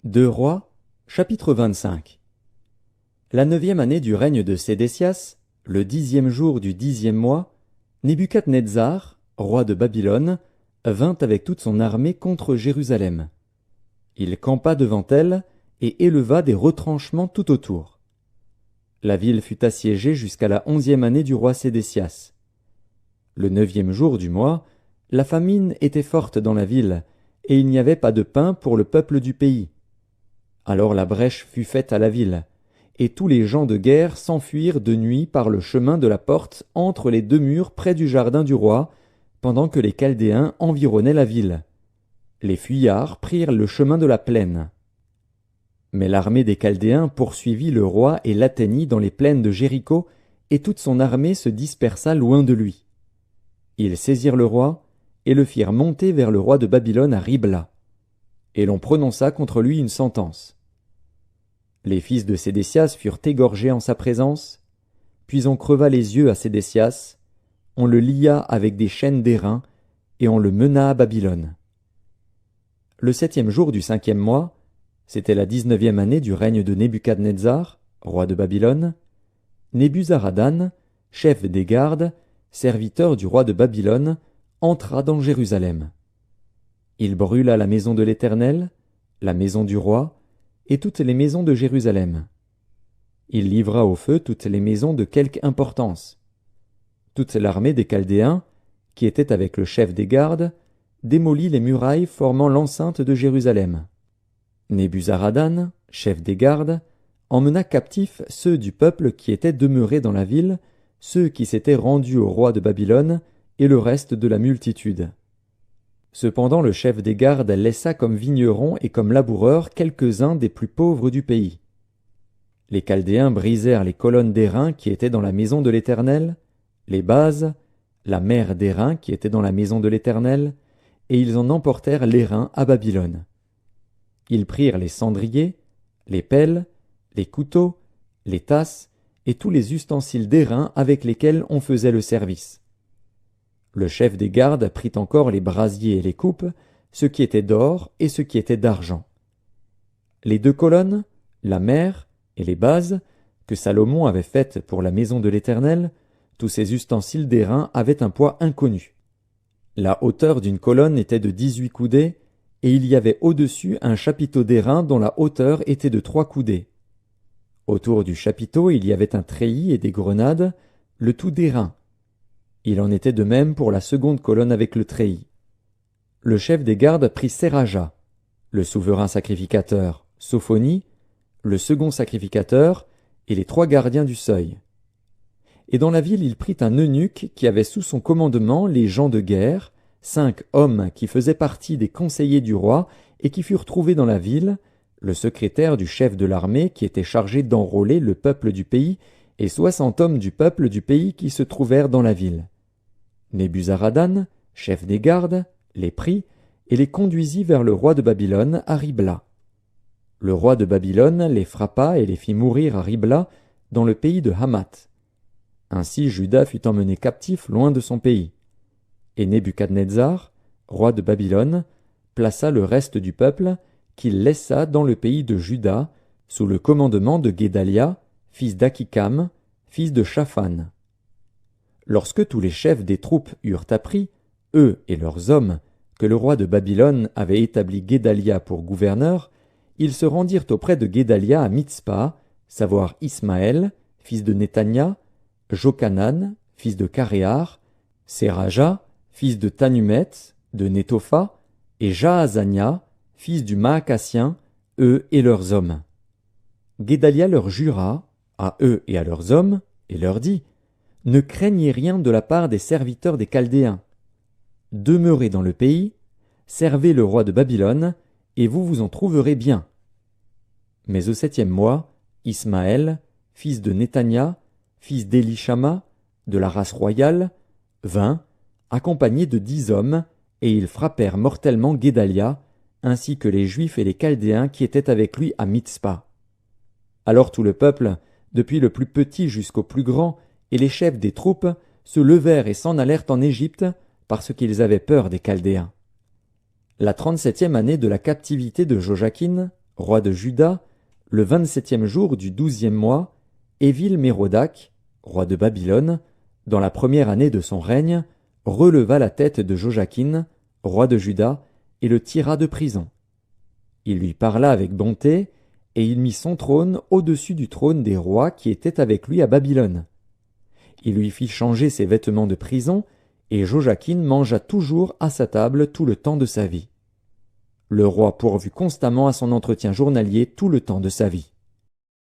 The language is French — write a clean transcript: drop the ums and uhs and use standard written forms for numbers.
Deux Rois, chapitre 25. La 9e année du règne de Sédécias, le 10e jour du 10e mois, Nebuchadnezzar, roi de Babylone, vint avec toute son armée contre Jérusalem. Il campa devant elle et éleva des retranchements tout autour. La ville fut assiégée jusqu'à la 11e année du roi Sédécias. Le 9e jour du mois, la famine était forte dans la ville, et il n'y avait pas de pain pour le peuple du pays. Alors la brèche fut faite à la ville, et tous les gens de guerre s'enfuirent de nuit par le chemin de la porte entre les deux murs près du jardin du roi, pendant que les Chaldéens environnaient la ville. Les fuyards prirent le chemin de la plaine. Mais l'armée des Chaldéens poursuivit le roi et l'atteignit dans les plaines de Jéricho, et toute son armée se dispersa loin de lui. Ils saisirent le roi, et le firent monter vers le roi de Babylone à Ribla. Et l'on prononça contre lui une sentence. Les fils de Sédécias furent égorgés en sa présence, puis on creva les yeux à Sédécias, on le lia avec des chaînes d'airain, et on le mena à Babylone. Le 7e jour du 5e mois, c'était la 19e année du règne de Nebuchadnezzar, roi de Babylone, Nebuzaradan, chef des gardes, serviteur du roi de Babylone, entra dans Jérusalem. Il brûla la maison de l'Éternel, la maison du roi, et toutes les maisons de Jérusalem. Il livra au feu toutes les maisons de quelque importance. Toute l'armée des Chaldéens, qui était avec le chef des gardes, démolit les murailles formant l'enceinte de Jérusalem. Nebuzaradan, chef des gardes, emmena captifs ceux du peuple qui étaient demeurés dans la ville, ceux qui s'étaient rendus au roi de Babylone, et le reste de la multitude. Cependant le chef des gardes laissa comme vignerons et comme laboureurs quelques-uns des plus pauvres du pays. Les Chaldéens brisèrent les colonnes d'airain qui étaient dans la maison de l'Éternel, les bases, la mer d'airain qui était dans la maison de l'Éternel, et ils en emportèrent l'airain à Babylone. Ils prirent les cendriers, les pelles, les couteaux, les tasses et tous les ustensiles d'airain avec lesquels on faisait le service. Le chef des gardes prit encore les brasiers et les coupes, ce qui était d'or et ce qui était d'argent. Les deux colonnes, la mer et les bases, que Salomon avait faites pour la maison de l'Éternel, tous ces ustensiles d'airain avaient un poids inconnu. La hauteur d'une colonne était de 18 coudées, et il y avait au-dessus un chapiteau d'airain dont la hauteur était de 3 coudées. Autour du chapiteau il y avait un treillis et des grenades, le tout d'airain. Il en était de même pour la seconde colonne avec le treillis. Le chef des gardes prit Séraja, le souverain sacrificateur, Sophonie, le second sacrificateur, et les 3 gardiens du seuil. Et dans la ville il prit un eunuque qui avait sous son commandement les gens de guerre, 5 hommes qui faisaient partie des conseillers du roi et qui furent trouvés dans la ville, le secrétaire du chef de l'armée qui était chargé d'enrôler le peuple du pays, et 60 hommes du peuple du pays qui se trouvèrent dans la ville. Nebuzaradan, chef des gardes, les prit et les conduisit vers le roi de Babylone à Ribla. Le roi de Babylone les frappa et les fit mourir à Ribla, dans le pays de Hamath. Ainsi Juda fut emmené captif loin de son pays. Et Nebuchadnezzar, roi de Babylone, plaça le reste du peuple qu'il laissa dans le pays de Juda, sous le commandement de Guédalia, fils d'Akikam, fils de Shaphan. Lorsque tous les chefs des troupes eurent appris, eux et leurs hommes, que le roi de Babylone avait établi Guédalia pour gouverneur, ils se rendirent auprès de Guédalia à Mitzpa, savoir Ismaël, fils de Netania, Jochanan, fils de Caréar, Séraja, fils de Tanumet, de Netopha, et Jaazania, fils du Maacassien, eux et leurs hommes. Guédalia leur jura, à eux et à leurs hommes, et leur dit: Ne craignez rien de la part des serviteurs des Chaldéens. Demeurez dans le pays, servez le roi de Babylone, et vous vous en trouverez bien. Mais au 7e mois, Ismaël, fils de Netania, fils d'Élishama, de la race royale, vint, accompagné de 10 hommes, et ils frappèrent mortellement Guédalia, ainsi que les Juifs et les Chaldéens qui étaient avec lui à Mitzpa. Alors tout le peuple, depuis le plus petit jusqu'au plus grand, et les chefs des troupes, se levèrent et s'en allèrent en Égypte, parce qu'ils avaient peur des Chaldéens. La 37e année de la captivité de Joachim, roi de Juda, le 27e jour du 12e mois, Évil-Mérodach, roi de Babylone, dans la première année de son règne, releva la tête de Joachim, roi de Juda, et le tira de prison. Il lui parla avec bonté, et il mit son trône au-dessus du trône des rois qui étaient avec lui à Babylone. Il lui fit changer ses vêtements de prison, et Joachim mangea toujours à sa table tout le temps de sa vie. Le roi pourvut constamment à son entretien journalier tout le temps de sa vie.